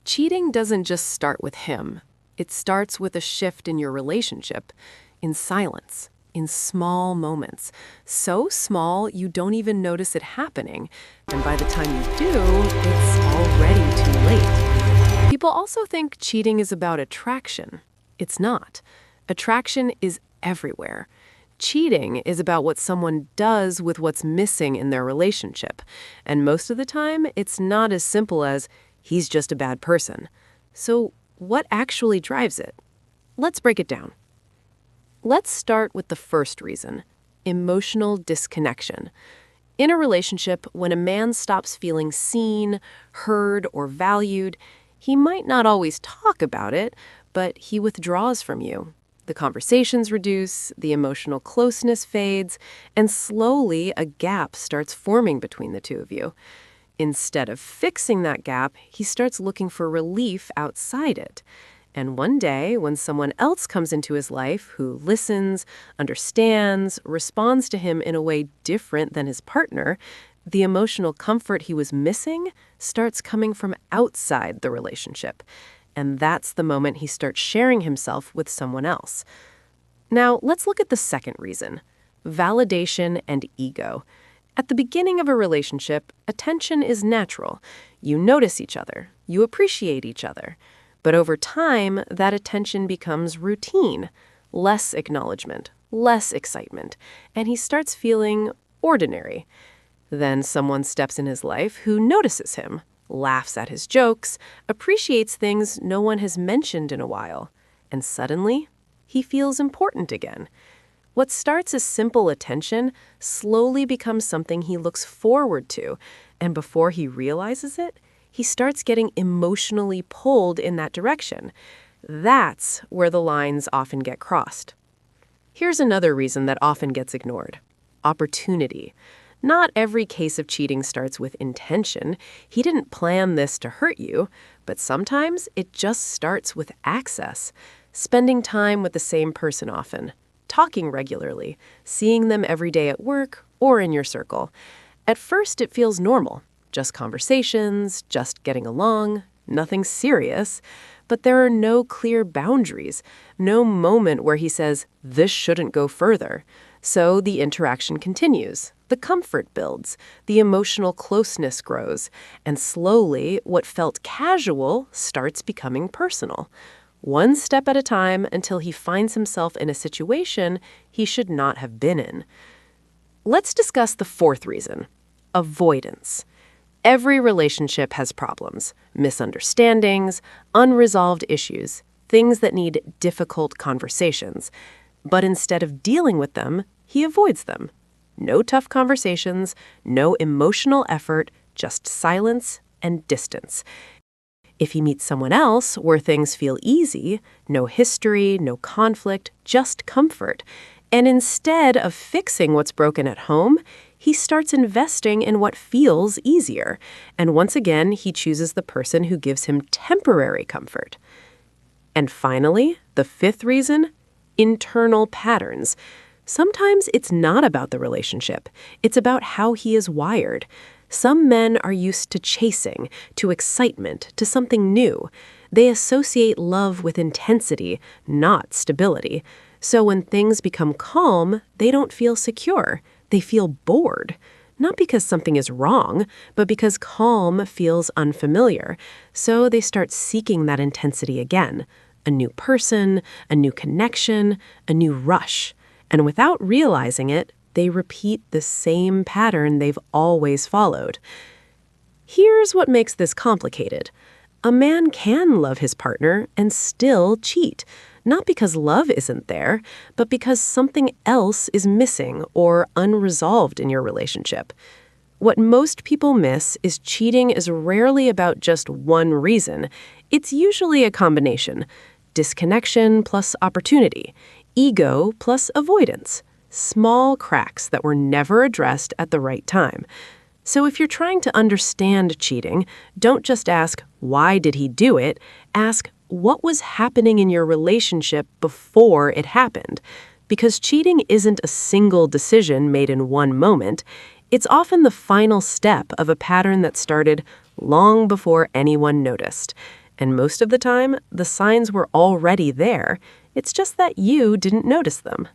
Cheating doesn't just start with him. It starts with a shift in your relationship, in silence, in small moments. So small you don't even notice it happening. And by the time you do, it's already too late. People also think cheating is about attraction. It's not. Attraction is everywhere. Cheating is about what someone does with what's missing in their relationship. And most of the time, it's not as simple as, he's just a bad person. So what actually drives it? Let's break it down. Let's start with the first reason, emotional disconnection. In a relationship, when a man stops feeling seen, heard, or valued, he might not always talk about it, but he withdraws from you. The conversations reduce, the emotional closeness fades, and slowly a gap starts forming between the two of you. Instead of fixing that gap, he starts looking for relief outside it. And one day, when someone else comes into his life who listens, understands, responds to him in a way different than his partner, the emotional comfort he was missing starts coming from outside the relationship. And that's the moment he starts sharing himself with someone else. Now, let's look at the second reason, validation and ego. At the beginning of a relationship, attention is natural. You notice each other. You appreciate each other. But over time, that attention becomes routine, less acknowledgement, less excitement, and he starts feeling ordinary. Then someone steps in his life who notices him, laughs at his jokes, appreciates things no one has mentioned in a while, and suddenly, he feels important again. What starts as simple attention slowly becomes something he looks forward to, and before he realizes it, he starts getting emotionally pulled in that direction. That's where the lines often get crossed. Here's another reason that often gets ignored: opportunity. Not every case of cheating starts with intention. He didn't plan this to hurt you, but sometimes it just starts with access. Spending time with the same person often, talking regularly, seeing them every day at work or in your circle. At first, it feels normal. Just conversations, just getting along, nothing serious. But there are no clear boundaries, no moment where he says, this shouldn't go further. So the interaction continues. The comfort builds, the emotional closeness grows, and slowly what felt casual starts becoming personal. One step at a time until he finds himself in a situation he should not have been in. Let's discuss the fourth reason, avoidance. Every relationship has problems, misunderstandings, unresolved issues, things that need difficult conversations. But instead of dealing with them, he avoids them. No tough conversations, no emotional effort, just silence and distance. If he meets someone else where things feel easy, no history, no conflict, just comfort, and instead of fixing what's broken at home, he starts investing in what feels easier. And once again, he chooses the person who gives him temporary comfort. And finally, the fifth reason, internal patterns. Sometimes it's not about the relationship. It's about how he is wired. Some men are used to chasing, to excitement, to something new. They associate love with intensity, not stability. So when things become calm, they don't feel secure. They feel bored. Not because something is wrong, but because calm feels unfamiliar. So they start seeking that intensity again. A new person, a new connection, a new rush. And without realizing it, they repeat the same pattern they've always followed. Here's what makes this complicated. A man can love his partner and still cheat, not because love isn't there, but because something else is missing or unresolved in your relationship. What most people miss is cheating is rarely about just one reason. It's usually a combination: disconnection plus opportunity, ego plus avoidance, small cracks that were never addressed at the right time. So if you're trying to understand cheating, don't just ask, why did he do it? Ask, what was happening in your relationship before it happened? Because cheating isn't a single decision made in one moment. It's often the final step of a pattern that started long before anyone noticed. And most of the time, the signs were already there. It's just that you didn't notice them.